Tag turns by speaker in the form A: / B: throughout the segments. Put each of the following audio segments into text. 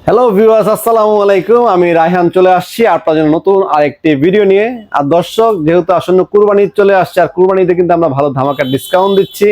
A: Hello viewers, আসসালামু আলাইকুম। আমি রায়হান চলে আসছি আপনার জন্য নতুন আরেকটি ভিডিও নিয়ে। আর দর্শক, যেহেতু আসন্ন কুরবানি চলে আসছে, আর কুরবানিতে কিন্তু আমরা ভালো ধামাকা ডিসকাউন্ট দিচ্ছি।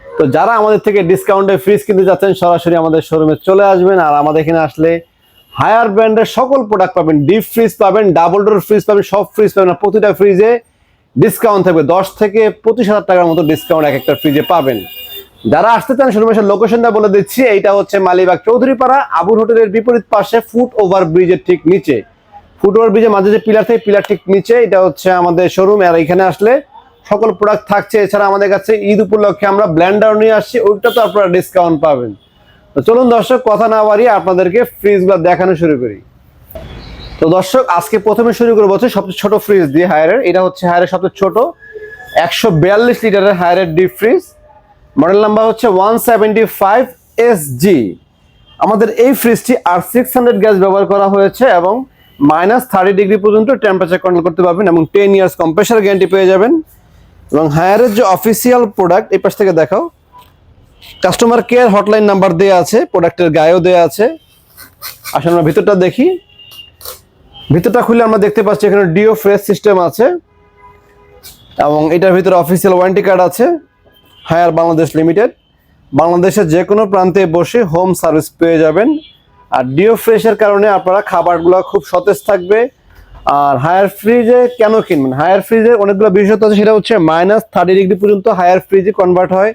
A: তো যারা আমাদের থেকে ডিসকাউন্টে ফ্রিজ কিনতে যাচ্ছেন, সরাসরি আমাদের শোরুমে চলে আসবেন। আর আমাদের এখানে আসলে হায়ার ব্র্যান্ডের সকল প্রোডাক্ট পাবেন, ডিপ ফ্রিজ পাবেন, ডাবল ডোর ফ্রিজ পাবেন, সব ফ্রিজ পাবেন। আর প্রতিটা ফ্রিজে ডিসকাউন্ট থাকবে 10 থেকে 25,000 টাকার মতো ডিসকাউন্ট এক একটা ফ্রিজে পাবেন। যারা আসতে চান শোরুমের লোকেশনটা বলে দিচ্ছি। এইটা হচ্ছে মালিবাগ চৌধুরীপাড়া আবুর হোটেলের বিপরীত পাশে, ফুট ওভার ব্রিজের ঠিক নিচে। ফুট ওভার ব্রিজের মাঝে যে পিলার থাকে, পিলার ঠিক নিচে এটা হচ্ছে আমাদের শোরুম। আর এখানে আসলে সকল প্রোডাক্ট থাকছে। এছাড়া আমাদের কাছে ঈদ উপলক্ষে আমরা ব্লেন্ডার নিয়ে আসছি, ওইটা তো আপনারা ডিসকাউন্ট পাবেন। তো চলুন দর্শক, কথা না বাড়িয়ে আপনাদেরকে ফ্রিজগুলো দেখানো শুরু করি। তো দর্শক, আজকে প্রথমে শুরু করবো হচ্ছে সবচেয়ে ছোট ফ্রিজ দিয়ে, হায়ারের। এটা হচ্ছে হায়ারের সবচেয়ে ছোট 142 লিটারের হায়ারের ডিপ ফ্রিজ। মডেল নাম্বার হচ্ছে 175 SG। আমাদের এই ফ্রিজটি R600 গ্যাস ব্যবহার করা হয়েছে এবং -30 ডিগ্রি পর্যন্ত টেম্পারেচার কন্ট্রোল করতে পারবেন এবং 10 ইয়ার্স কম্প্রেসার গ্যারান্টি পেয়ে যাবেন। এবং হায়ারের যে অফিসিয়াল প্রোডাক্ট, এই পাশ থেকে দেখাও, কাস্টমার কেয়ার হটলাইন নাম্বার দেওয়া আছে, প্রোডাক্টের গায়েও দেওয়া আছে। আসলে আমরা ভিতরটা দেখি। ভিতরটা খুলে আমরা দেখতে পাচ্ছি এখানে ডিও ফ্রেশ সিস্টেম আছে এবং এটার ভিতরে অফিসিয়াল ওয়ারেন্টি কার্ড আছে। হায়ার বাংলাদেশ লিমিটেড, বাংলাদেশের যে কোনো প্রান্তে বসে হোম সার্ভিস পেয়ে যাবেন। আর ডিও ফ্রেশের কারণে আপনারা খাবারগুলো খুব সতেজ থাকবে। আর হায়ার ফ্রিজে কেন কিনবেন, হায়ার ফ্রিজে অনেকগুলো বিশেষত্ব আছে। সেটা হচ্ছে -30 ডিগ্রি পর্যন্ত হায়ার ফ্রিজে কনভার্ট হয়।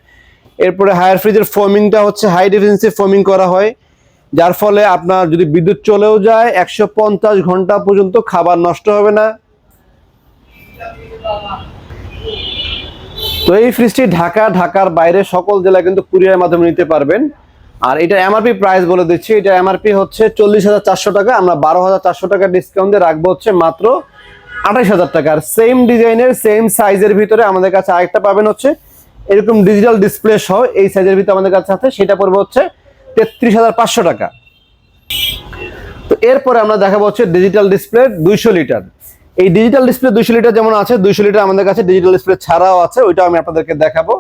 A: এরপরে হায়ার ফ্রিজের ফোমিংটা হচ্ছে হাই ডেফিসিয়েন্সি ফোমিং করা হয়, যার ফলে আপনার যদি বিদ্যুৎ চলেও যায় 150 ঘন্টা পর্যন্ত খাবার নষ্ট হবে না। তো এই ফ্রিজটি ঢাকার বাইরে সকল জেলায় কিন্তু কুরিয়ারের মাধ্যমে নিতে পারবেন। আর এটা এমআরপি প্রাইস বলে দিচ্ছি। এটা এমআরপি হচ্ছে 40,400 টাকা। আমরা 12,400 টাকা ডিসকাউন্ট দিয়ে রাখবো হচ্ছে মাত্র 28,000 টাকা। আর সেম ডিজাইনের সেম সাইজের ভিতরে আমাদের কাছে আরেকটা পাবেন হচ্ছে এরকম ডিজিটাল ডিসপ্লে সহ, এই সাইজের ভিতরে আমাদের কাছে আছে, সেটা পড়বে হচ্ছে 33,500 টাকা। তো এরপরে আমরা দেখাবো হচ্ছে ডিজিটাল ডিসপ্লে 200 লিটার। এই ডিজিটাল ডিসপ্লে 200 লিটার যেমন আছে, 200 লিটার আমাদের কাছে ডিজিটাল ডিসপ্লে ছাড়াও আছে, ওইটাও আমি আপনাদেরকে দেখাবো।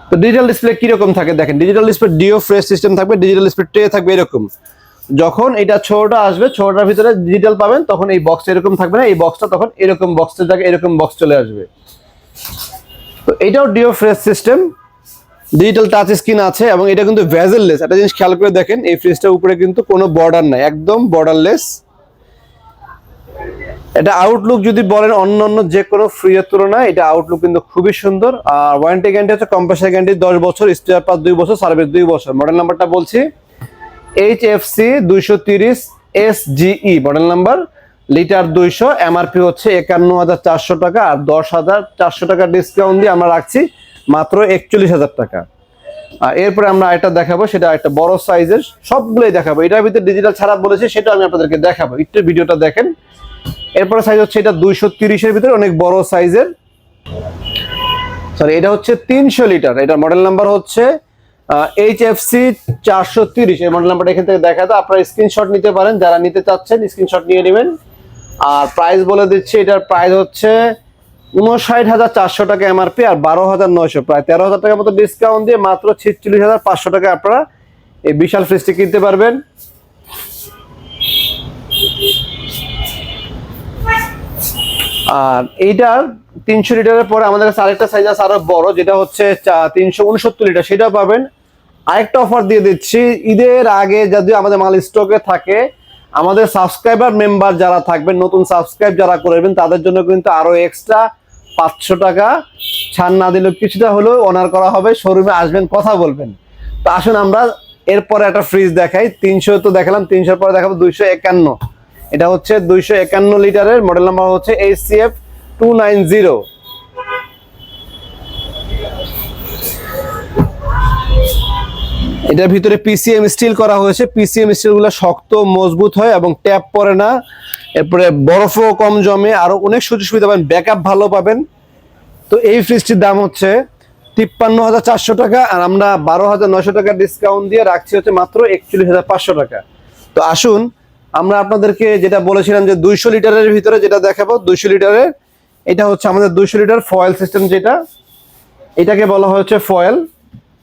A: তো ডিজিটাল ডিসপ্লে কিরকম থাকে দেখেন। Digital display deo fresh system থাকবে, ডিজিটাল ডিসপ্লে ট্রে থাকবে এরকম। যখন এটা ছোটটা আসবে, ছোটটার ভিতরে ডিজিটাল পাবেন, তখন এই বক্স এরকম থাকবে না, এই বক্সটা তখন এরকম বক্সের জায়গায় এরকম বক্স চলে আসবে। তো এটাও deo fresh system, digital touch screen আছে এবং এটা কিন্তু ভেজেললেস। একটা জিনিস খেয়াল করে দেখেন, এই ফ্রিজটার উপরে কিন্তু কোনো বর্ডার নাই, একদম বর্ডারলেস। এটা আউটলুক যদি বলেন অন্যান্য যে কোনো ফ্রিজের তুলনায় এটা আউটলুক কিন্তু খুবই সুন্দর। আর ওয়ারেন্টি গ্যারান্টি হচ্ছে কম্প্রেসার গ্যারান্টি 10 বছর, স্পেয়ার পার্টস 2 বছর, সার্ভিস 2 বছর। মডেল নাম্বারটা বলছি HFC 230 SGE model number, litre 200। MRP হচ্ছে 51,400 টাকা। আর 10,400 টাকা ডিসকাউন্ট দিয়ে আমরা রাখছি মাত্র 41,000 টাকা। আর এরপরে আমরা একটা দেখাবো, সেটা একটা বড় সাইজের, সবগুলোই দেখাবো। এটার ভিতরে ডিজিটাল ছাড়া বলেছি, সেটা আমি আপনাদেরকে দেখাবো, একটু ভিডিওটা দেখেন। এরপরে সাইজ হচ্ছে এটা 230-এর ভিতরে অনেক বড় সাইজের। সরি, এটা হচ্ছে 300 লিটার। এটা মডেল নাম্বার হচ্ছে HFC 430। এই মডেল নাম্বারটা এখান থেকে দেখা যায়, আপনারা স্ক্রিনশট নিতে পারেন, যারা নিতে চাচ্ছেন স্ক্রিনশট নিয়ে নেবেন। আর প্রাইস বলে দিচ্ছি, এটার প্রাইস হচ্ছে 59,400 টাকা এমআরপি, আর 12,900, প্রায় 13,000 টাকার মতো ডিসকাউন্ট দিয়ে মাত্র 46,500 টাকা আপনারা এই বিশাল ফ্রিজটি কিনতে পারবেন। আর এইটার 300 লিটারের পরে আমাদের কাছে আরেকটা সাইজ আছে আরো বড়, যেটা হচ্ছে 369 লিটার, সেটাও পাবেন। আরেকটা অফার দিয়ে দিচ্ছি, ঈদের আগে যদি আমাদের মাল স্টকে থাকে, আমাদের সাবস্ক্রাইবার মেম্বার যারা থাকবেন, নতুন সাবস্ক্রাইব যারা করবেন, তাদের জন্য কিন্তু আরো এক্সট্রা 500 টাকা ছাড় না দিলেও কিছুটা হলেও অনার করা হবে। শোরুমে আসবেন, কথা বলবেন। তো আসুন আমরা এরপরে একটা ফ্রিজ দেখাই। 300 তো দেখালাম, 300 পরে দেখাবো 251। এটা হচ্ছে 251 লিটারের, মডেল নাম্বার হচ্ছে HCF 290। এটার ভিতরে PCM স্টিল করা হয়েছে। PCM স্টিল গুলো শক্ত মজবুত হয় এবং ট্যাপ পড়ে না। এরপরে বরফও কম জমে, আরো অনেক সুযোগ সুবিধা পাবেন, ব্যাকআপ ভালো পাবেন। তো এই ফ্রিজটির দাম হচ্ছে 53,400 টাকা, আর আমরা 12,900 টাকা ডিসকাউন্ট দিয়ে রাখছি হচ্ছে মাত্র 41,500 টাকা। তো আসুন আমরা আপনাদেরকে যেটা বলেছিলাম যে 200 লিটারের ভিতরে যেটা দেখাবো, 200 লিটারের, এটা হচ্ছে আমাদের 200 লিটার ফয়েল সিস্টেম, যেটা এটাকে বলা হচ্ছে ফয়েল।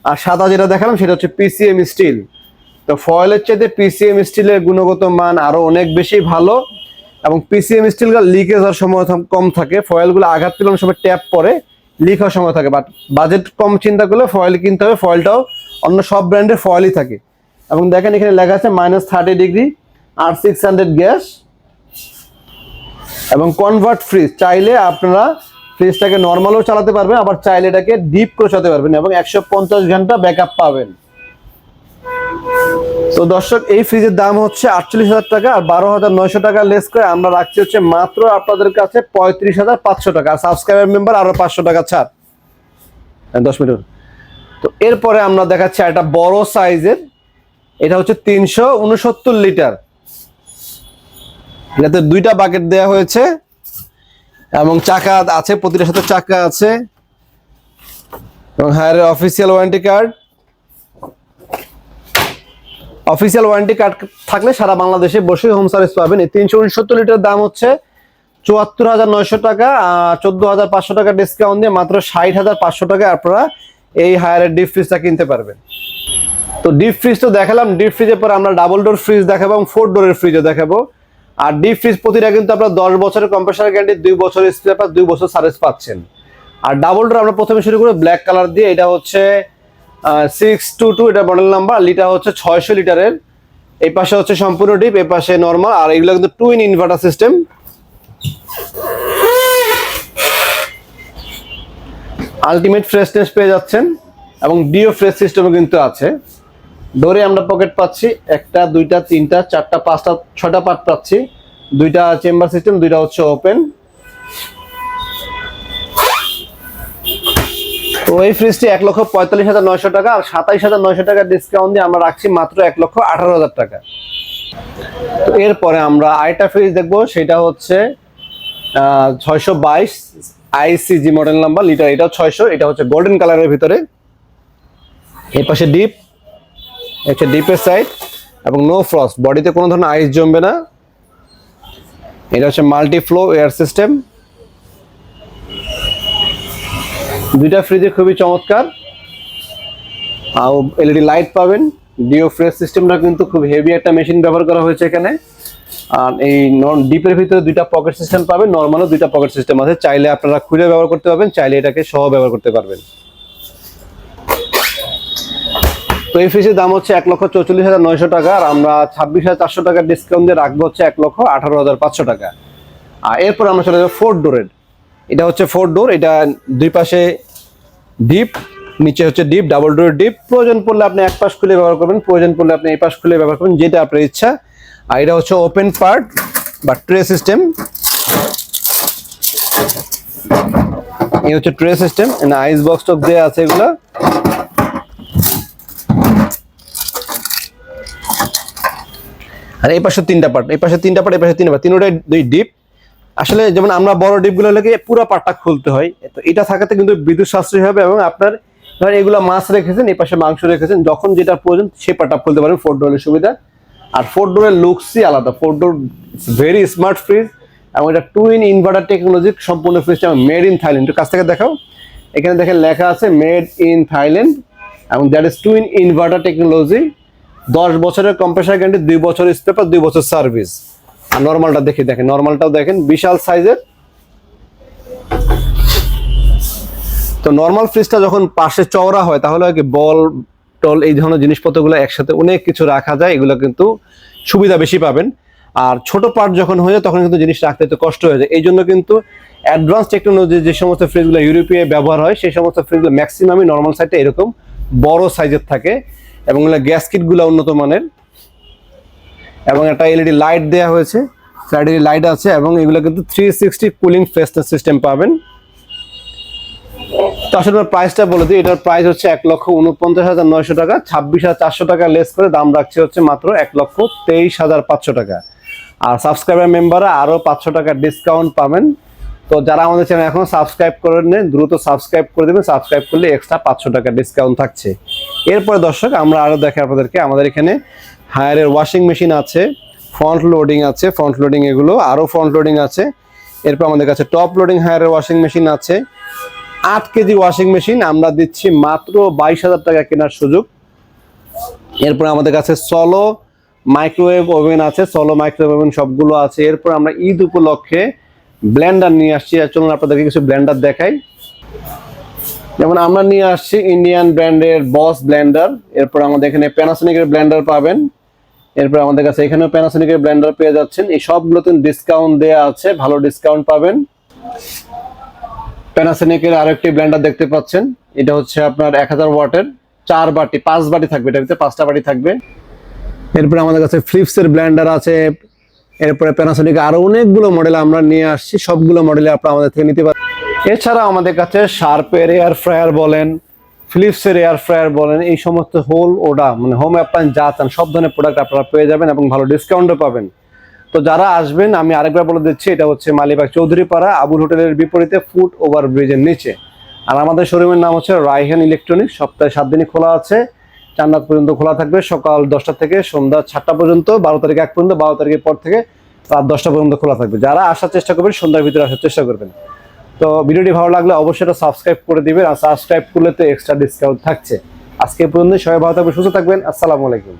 A: আর সাদা যেটা দেখালাম সেটা হচ্ছে PCM স্টিল। তো ফয়েলের চাইতে পিসিএম স্টিলের গুণগত মান আরো অনেক বেশি ভালো, এবং পিসিএম স্টিলগুলো লিকেজ হওয়ার সময় কম থাকে, ফয়েলগুলো আঘাত পেলে অনেক সময় ট্যাপ পরে লিক হওয়ার সময় থাকে। বাট বাজেট কম চিন্তা করলে ফয়েল কিনতে হবে, ফয়েলটাও অন্য সব ব্র্যান্ডের ফয়েলই থাকে। এবং দেখেন এখানে লেখা আছে -30 ডিগ্রি আর 600 গ্যাস এবং কনভার্ট ফ্রিজ। চাইলে আপনারা ফ্রিজটাকে নর্মালও চালাতে পারবেন, আবার চাইলে এটাকে ডিপ করে চালাতে পারবেন এবং 150 ঘন্টা ব্যাকআপ পাবেন। তো দর্শক, এই ফ্রিজের দাম হচ্ছে 48,000 টাকা, আর 12,900 টাকা লেস করে আমরা রাখছি হচ্ছে মাত্র আপনাদের কাছে 35,500 টাকা। আর সাবস্ক্রাইবার মেম্বার আরো 500 টাকা ছাড়। 10 মিনিট। তো এরপরে আমরা দেখাচ্ছি একটা বড় সাইজের, এটা হচ্ছে 369 লিটার। এটাতে 2টা বাকেট দেওয়া হয়েছে এবং চাকা আছে, প্রতিটার সাথে চাকা আছে এবং হায়ারের official warranty card. Official warranty card থাকলে সারা বাংলাদেশে বসে হোম সার্ভিস পাবেন। এই 369 লিটার দাম হচ্ছে 74,900 টাকা, 14,500 টাকা ডিসকাউন্ট দিয়ে মাত্র 60,500 টাকা আপনারা এই হায়ারের ডিপ ফ্রিজটা কিনতে পারবেন। তো ডিপ ফ্রিজ তো দেখালাম, ডিপ ফ্রিজের পর আমরা ডাবল ডোর ফ্রিজ দেখাবো এবং 4 ডোরের ফ্রিজও দেখাবো। আর ডিপ ফ্রিজ প্রতিটা কিন্তু আপনারা 10 বছরের কম্প্রেসার গ্যারান্টি, 2 বছরের স্পেয়ার পার্টস, 2 বছর সার্ভিস পাচ্ছেন। আর ডাবল ডোর আমরা প্রথমে শুরু করে ব্ল্যাক কালার দিয়ে, এটা হচ্ছে 622, এটা মডেল নাম্বার। লিটার হচ্ছে 600 লিটারের। এই পাশে হচ্ছে সম্পূর্ণ ডিপ, এই পাশে নরমাল। আর এগুলো কিন্তু twin inverter system. Ultimate freshness পেয়ে যাচ্ছেন এবং ডিও ফ্রেশ সিস্টেমও কিন্তু আছে। ডোরে আমরা পকেট পাচ্ছি 1টা 2টা 3টা 4টা 5টা 6টা পার্ট পাচ্ছি, 2টা চেম্বার সিস্টেম, 2টা হচ্ছে ওপেন। তো এই ফ্রিজটি 1,45,900 টাকা, আর 27,900 টাকা ডিসকাউন্ট দিয়ে আমরা রাখছি মাত্র 1,18,000 টাকা। তো এরপরে আমরা আরেকটা ফ্রিজ দেখবো, সেটা হচ্ছে 622 আইসিজি মডেল নাম্বার। লিটার এটাও 600, এটা হচ্ছে গোল্ডেন কালারের ভিতরে। এই পাশে ডিপ, হচ্ছে ডিপের সাইড এবং নো ফ্রস্ট, বডিতে কোনো ধরনের আইস জমবে না। এটা হচ্ছে মাল্টি ফ্লো এয়ার সিস্টেম। 2টা ফ্রিজে খুবই চমৎকার। আর এলইডি লাইট পাবেন। ডিও ফ্রেশ সিস্টেমটা কিন্তু খুব হেভি একটা মেশিন ব্যবহার করা হয়েছে এখানে। আর এই ডিপের ভিতরে 2টা পকেট সিস্টেম পাবেন, নর্মালও 2টা পকেট সিস্টেম আছে। চাইলে আপনারা খুলে ব্যবহার করতে পারবেন, চাইলে এটাকে সহ ব্যবহার করতে পারবেন। তো এই ফ্রিজের দাম হচ্ছে 1,44,900 টাকা, আর আমরা 26,400 টাকা ডিসকাউন্ট দিয়ে রাখবো হচ্ছে 1,18,500 টাকা। আর এরপর আমরা চলে যাবো 4 ডোরের। এটা হচ্ছে 4 ডোর, এটা 2 পাশে ডিপ, নিচে হচ্ছে ডিপ, ডাবল ডোরের ডিপ। প্রয়োজন পড়লে আপনি এক পাশ খুলে ব্যবহার করবেন, প্রয়োজন পড়লে আপনি এই পাশ খুলে ব্যবহার করবেন, যেটা আপনার ইচ্ছা। আর এটা হচ্ছে ওপেন পার্ট বা ট্রে সিস্টেম। এই হচ্ছে tray system, ice box top দেওয়া আছে এগুলা। আর এই পাশে 3টা পার্ট, এই পাশে 3টা পার্ট, এই পাশে 3টা পার্ট, তিনটাই 2 ডিপ। আসলে যেমন আমরা বড় ডিপগুলো লাগে পুরো পার্টটা খুলতে হয়, তো এটা থাকাতে কিন্তু বিদ্যুৎ সাশ্রয়ী হবে। এবং আপনার ধরেন এগুলো মাছ রেখেছেন, এই পাশে মাংস রেখেছেন, যখন যেটা প্রয়োজন সেই পার্টটা খুলতে পারবেন। 4 ডোরের সুবিধা। আর 4 ডোরের লুকসই আলাদা। 4 ডোর ভেরি স্মার্ট ফ্রিজ এবং এটা টুইন ইনভার্টার টেকনোলজি সম্পূর্ণ ফ্রিজটা মেড ইন থাইল্যান্ড। একটু কাছ থেকে দেখাও, এখানে দেখেন লেখা আছে মেড ইন থাইল্যান্ড এবং that is twin inverter technology. 10 বছরের কম্প্রেসার গ্যারান্টি, 2 বছরের স্পেয়ার পার্টস, 2 বছর সার্ভিস। আর নরমালটা দেখেন, নরমালটাও দেখেন বিশাল সাইজের। তো নরমাল ফ্রিজটা যখন পাশে চওড়া হয় তাহলে কি বল টল এই ধরনের জিনিসপত্রগুলো একসাথে অনেক কিছু রাখা যায়, এগুলো কিন্তু সুবিধা বেশি পাবেন। আর ছোট পার্ট যখন হয়ে যায় তখন কিন্তু জিনিস রাখতে একটু কষ্ট হয়ে যায়। এই জন্য কিন্তু অ্যাডভান্স টেকনোলজি যে সমস্ত ফ্রিজগুলো ইউরোপে ব্যবহার হয়, সেই সমস্ত ফ্রিজগুলো ম্যাক্সিমামই নরমাল সাইডটা এরকম বড় সাইজের থাকে এবং গ্যাস কিটগুলো উন্নত মানের। এবং একটা এলইডি লাইট দেওয়া হয়েছে, সাইডে লাইট আছে এবং এগুলো কিন্তু 360 কুলিং ফ্রেশনেস সিস্টেম পাবেন। তো আসলে প্রাইসটা বলে দিই, এটার প্রাইস হচ্ছে 1,49,900 টাকা, 26,400 টাকা লেস করে দাম রাখছে হচ্ছে মাত্র 1,23,500 টাকা। আর সাবস্ক্রাইবার মেম্বাররা আরো 500 টাকা ডিসকাউন্ট পাবেন। তো যারা আমাদের চ্যানেল এখনো সাবস্ক্রাইব করেন না, দ্রুত সাবস্ক্রাইব করে দেবেন। সাবস্ক্রাইব করলে এক্সট্রা 500 টাকা ডিসকাউন্ট থাকছে। এরপরে দর্শক আমরা আরো দেখাই আপনাদেরকে, আমাদের এখানে হায়ারের ওয়াশিং মেশিন আছে, ফ্রন্ট লোডিং আছে, ফ্রন্ট লোডিং এগুলো আরো ফ্রন্ট লোডিং আছে। এরপর আমাদের কাছে টপ লোডিং হায়ারের ওয়াশিং মেশিন আছে। 8 কেজি ওয়াশিং মেশিন আমরা দিচ্ছি মাত্র 22,000 টাকা কেনার সুযোগ। এরপর আমাদের কাছে সলো মাইক্রোওয়েভ ওভেন আছে, সলো মাইক্রোওয়েভ ওভেন সবগুলো আছে। এরপর আমরা ঈদ উপলক্ষে ব্লেন্ডার নিয়ে আসছি, আর চলুন আপনাদেরকে কিছু ব্লেন্ডার দেখাই। যেমন আমরা নিয়ে আসছি ইন্ডিয়ান ব্র্যান্ডের বস ব্লেন্ডার। এরপর আমাদের এখানে প্যানাসোনিকের ব্লেন্ডার পাবেন। এরপর আমাদের কাছে এখানেও প্যানাসোনিকের ব্লেন্ডার পেয়ে যাচ্ছেন। এই সবগুলোতে ডিসকাউন্ট দেওয়া আছে, ভালো ডিসকাউন্ট পাবেন। প্যানাসোনিকের আরেকটি ব্লেন্ডার দেখতে পাচ্ছেন, এটা হচ্ছে আপনার 1000 ওয়াটের, 4 বাটি 5 বাটি থাকবে, এটার ভিতরে 5টা বাটি থাকবে। এরপরে আমাদের কাছে ফিলিপসের ব্লেন্ডার আছে। এরপরে প্যানাসোনিক আরো অনেকগুলো মডেল আমরা নিয়ে আসছি, সবগুলো মডেলে আপনারা আমাদের থেকে নিতে পারেন। এছাড়া আমাদের কাছে শার্পের এয়ার ফ্রায়ার বলেন, ফিলিপসের এয়ার ফ্রায়ার বলেন, এই সমস্ত হোল ওডা মানে হোম অ্যাপ্লায়েন্স যা চান সব ধরনের প্রোডাক্ট আপনারা পেয়ে যাবেন এবং ভালো ডিসকাউন্টও পাবেন। তো যারা আসবেন আমি আরেকবার বলে দিচ্ছি, এটা হচ্ছে মালিবাগ চৌধুরীপাড়া আবুল হোটেলের বিপরীতে ফুট ওভার ব্রিজের নিচে। আর আমাদের শোরুমের নাম হচ্ছে রায়হান ইলেকট্রনিক্স। সপ্তাহে 7 দিনই খোলা আছে, 4 রাত পর্যন্ত খোলা থাকবে, সকাল 10টা থেকে সন্ধ্যা 7টা পর্যন্ত, 12 তারিখ এক পর্যন্ত, 12 তারিখের পর থেকে রাত 10টা পর্যন্ত খোলা থাকবে। যারা আসার চেষ্টা করবেন সন্ধ্যার ভিতরে আসার চেষ্টা করবেন। তো ভিডিওটি ভালো লাগলে অবশ্যই এটা সাবস্ক্রাইব করে দিবেন, আর সাবস্ক্রাইব করলে তো এক্সট্রা ডিসকাউন্ট থাকছে। আজকে পর্যন্ত সবাই ভালো থাকবেন, সুস্থ থাকবেন। আসসালামু আলাইকুম।